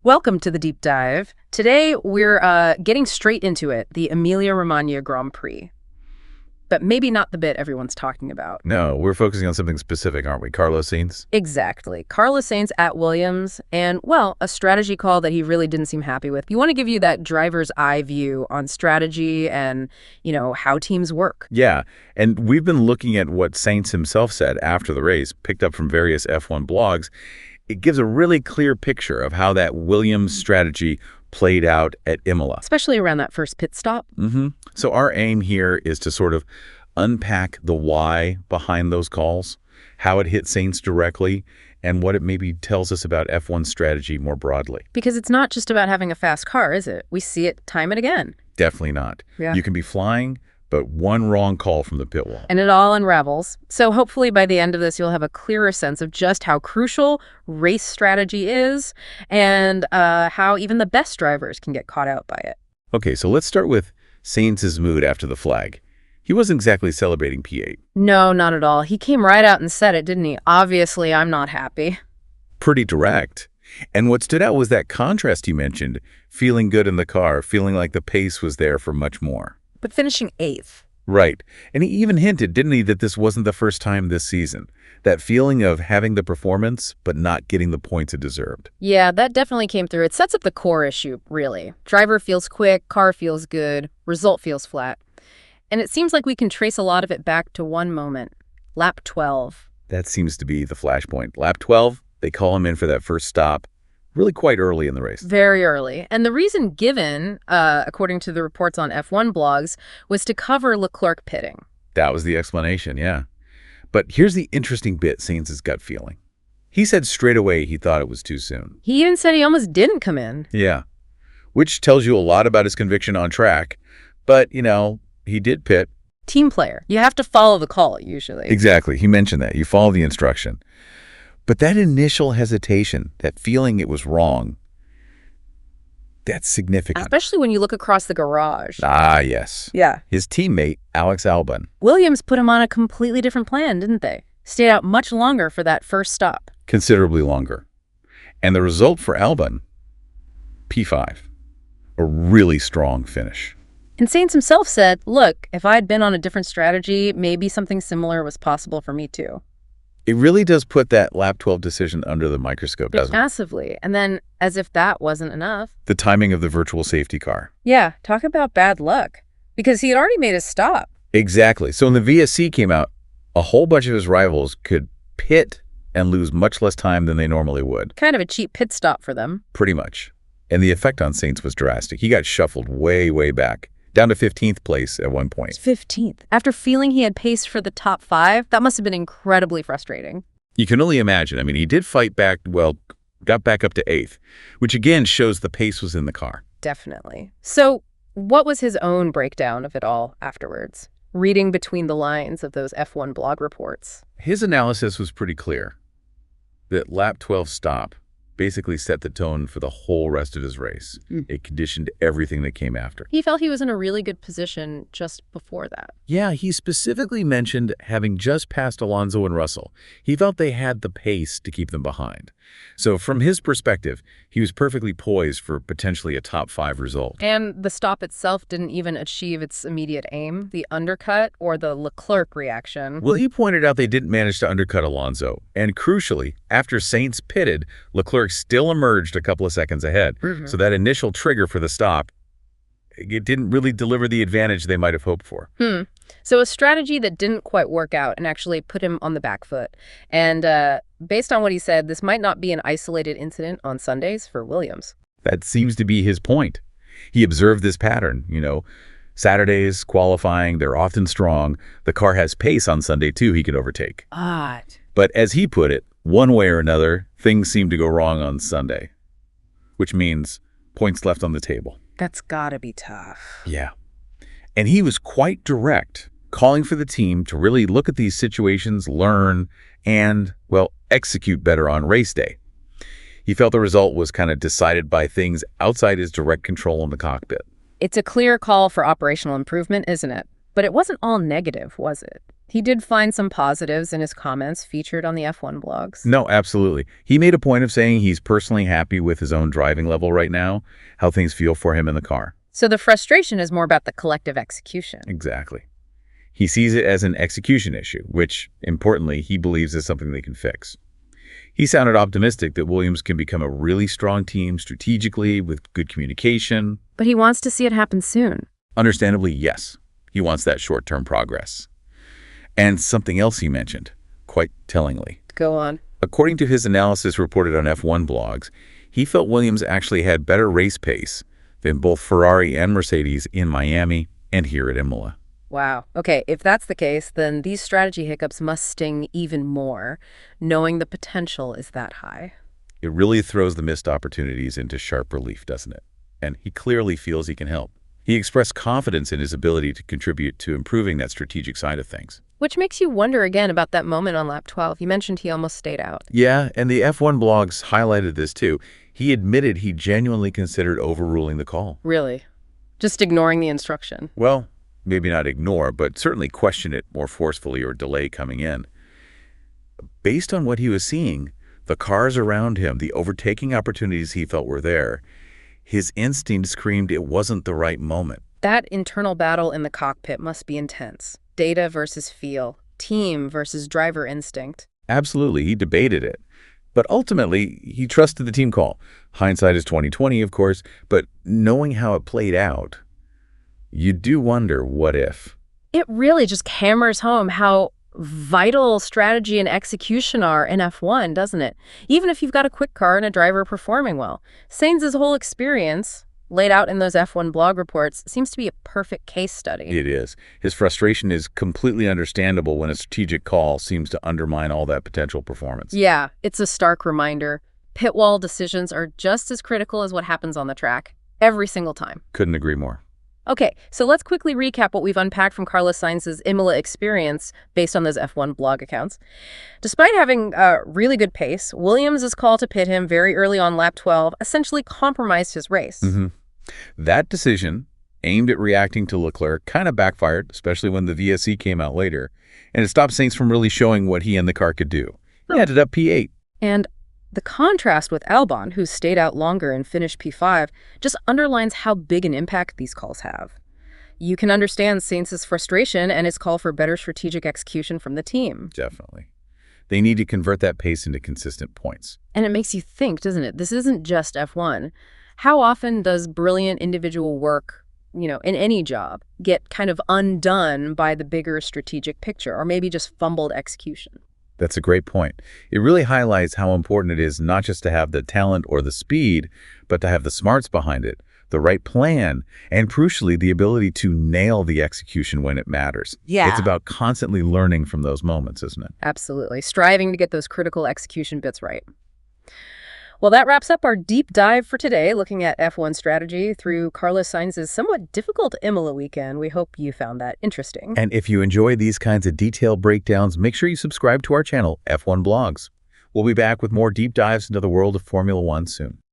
Welcome to the deep dive. Today we're getting straight into it, the Emilia-Romagna Grand Prix. But maybe not the bit everyone's talking about. No, we're focusing on something specific, aren't we? Carlos Sainz? Exactly. Carlos Sainz at Williams, and, well, a strategy call that he really didn't seem happy with. You want to give you that driver's eye view on strategy and, how teams work. Yeah, and we've been looking at what Sainz himself said after the race, picked up from various F1 blogs. It gives a really clear picture of how that Williams strategy played out at Imola. Especially around that first pit stop. So our aim here is to sort of unpack the why behind those calls, how it hit Sainz directly, and what it maybe tells us about F1 strategy more broadly. Because it's not just about having a fast car, is it? We see it time and again. Definitely not. Yeah. You can be flying, but one wrong call from the pit wall. And it all unravels. So hopefully by the end of this, you'll have a clearer sense of just how crucial race strategy is and how even the best drivers can get caught out by it. Okay, so let's start with Sainz's mood after the flag. He wasn't exactly celebrating P8. No, not at all. He came right out and said it, didn't he? Obviously, I'm not happy. Pretty direct. And what stood out was that contrast you mentioned, feeling good in the car, feeling like the pace was there for much more. But finishing 8th. Right. And he even hinted, didn't he, that this wasn't the first time this season. That feeling of having the performance, but not getting the points it deserved. Yeah, that definitely came through. It sets up the core issue, really. Driver feels quick, car feels good, result feels flat. And it seems like we can trace a lot of it back to one moment, lap 12. That seems to be the flashpoint. Lap 12, they call him in for that first stop, really quite early in the race. Very early. And the reason given, according to the reports on F1 blogs, was to cover Leclerc pitting. That was the explanation, yeah. But here's the interesting bit, Sainz's gut feeling. He said straight away he thought it was too soon. He even said he almost didn't come in. Yeah, which tells you a lot about his conviction on track. But, he did pit. Team player. You have to follow the call, usually. Exactly. He mentioned that. You follow the instruction. But that initial hesitation, that feeling it was wrong, that's significant. Especially when you look across the garage. Ah, yes. Yeah. His teammate, Alex Albon. Williams put him on a completely different plan, didn't they? Stayed out much longer for that first stop. Considerably longer. And the result for Albon, P5. A really strong finish. And Sainz himself said, look, if I had been on a different strategy, maybe something similar was possible for me too. It really does put that lap 12 decision under the microscope, doesn't it? Massively. And then, as if that wasn't enough, the timing of the virtual safety car. Yeah, talk about bad luck. Because he had already made his stop. Exactly. So when the VSC came out, a whole bunch of his rivals could pit and lose much less time than they normally would. Kind of a cheap pit stop for them. Pretty much. And the effect on Sainz was drastic. He got shuffled way, way back, down to 15th place at one point. 15th. After feeling he had pace for the top 5, that must have been incredibly frustrating. You can only imagine. I mean, he did fight back, got back up to 8th, which again shows the pace was in the car. Definitely. So what was his own breakdown of it all afterwards? Reading between the lines of those F1 blog reports. His analysis was pretty clear. That lap 12 stop basically set the tone for the whole rest of his race. It conditioned everything that came after. He felt he was in a really good position just before that. Yeah, he specifically mentioned having just passed Alonso and Russell. He felt they had the pace to keep them behind. So from his perspective, he was perfectly poised for potentially a top 5 result. And the stop itself didn't even achieve its immediate aim, the undercut or the Leclerc reaction. Well, he pointed out they didn't manage to undercut Alonso. And crucially, after Sainz pitted, Leclerc still emerged a couple of seconds ahead. So that initial trigger for the stop, it didn't really deliver the advantage they might have hoped for. So a strategy that didn't quite work out and actually put him on the back foot. And based on what he said, this might not be an isolated incident on Sundays for Williams. That seems to be his point. He observed this pattern, Saturdays, qualifying, they're often strong. The car has pace on Sunday, too, he can overtake. Odd. But as he put it, one way or another, things seem to go wrong on Sunday, which means points left on the table. That's gotta be tough. Yeah. And he was quite direct, calling for the team to really look at these situations, learn, and, execute better on race day. He felt the result was kind of decided by things outside his direct control in the cockpit. It's a clear call for operational improvement, isn't it? But it wasn't all negative, was it? He did find some positives in his comments featured on the F1 blogs. No, absolutely. He made a point of saying he's personally happy with his own driving level right now, how things feel for him in the car. So the frustration is more about the collective execution. Exactly. He sees it as an execution issue, which, importantly, he believes is something they can fix. He sounded optimistic that Williams can become a really strong team strategically with good communication. But he wants to see it happen soon. Understandably, yes. He wants that short-term progress. And something else he mentioned, quite tellingly. Go on. According to his analysis reported on F1 blogs, he felt Williams actually had better race pace than both Ferrari and Mercedes in Miami and here at Imola. Wow. Okay, if that's the case, then these strategy hiccups must sting even more, knowing the potential is that high. It really throws the missed opportunities into sharp relief, doesn't it? And he clearly feels he can help. He expressed confidence in his ability to contribute to improving that strategic side of things. Which makes you wonder again about that moment on lap 12. You mentioned he almost stayed out. Yeah, and the F1 blogs highlighted this too. He admitted he genuinely considered overruling the call. Really? Just ignoring the instruction? Well, maybe not ignore, but certainly question it more forcefully or delay coming in. Based on what he was seeing, the cars around him, the overtaking opportunities he felt were there, his instinct screamed it wasn't the right moment. That internal battle in the cockpit must be intense. Data versus feel, team versus driver instinct. Absolutely, he debated it. But ultimately, he trusted the team call. Hindsight is 20/20, of course, but knowing how it played out, you do wonder what if. It really just hammers home how vital strategy and execution are in F1, doesn't it? Even if you've got a quick car and a driver performing well. Sainz's whole experience, laid out in those F1 blog reports, seems to be a perfect case study. It is. His frustration is completely understandable when a strategic call seems to undermine all that potential performance. Yeah, it's a stark reminder. Pit wall decisions are just as critical as what happens on the track, every single time. Couldn't agree more. Okay, so let's quickly recap what we've unpacked from Carlos Sainz's Imola experience based on those F1 blog accounts. Despite having a really good pace, Williams' call to pit him very early on lap 12 essentially compromised his race. That decision, aimed at reacting to Leclerc, kind of backfired, especially when the VSC came out later, and it stopped Sainz from really showing what he and the car could do. He ended up P8. And the contrast with Albon, who stayed out longer and finished P5, just underlines how big an impact these calls have. You can understand Sainz's frustration and his call for better strategic execution from the team. Definitely. They need to convert that pace into consistent points. And it makes you think, doesn't it? This isn't just F1. How often does brilliant individual work, in any job, get kind of undone by the bigger strategic picture, or maybe just fumbled execution? That's a great point. It really highlights how important it is not just to have the talent or the speed, but to have the smarts behind it, the right plan, and crucially, the ability to nail the execution when it matters. Yeah. It's about constantly learning from those moments, isn't it? Absolutely. Striving to get those critical execution bits right. Well, that wraps up our deep dive for today, looking at F1 strategy through Carlos Sainz's somewhat difficult Imola weekend. We hope you found that interesting. And if you enjoy these kinds of detailed breakdowns, make sure you subscribe to our channel, F1 Blogs. We'll be back with more deep dives into the world of Formula One soon.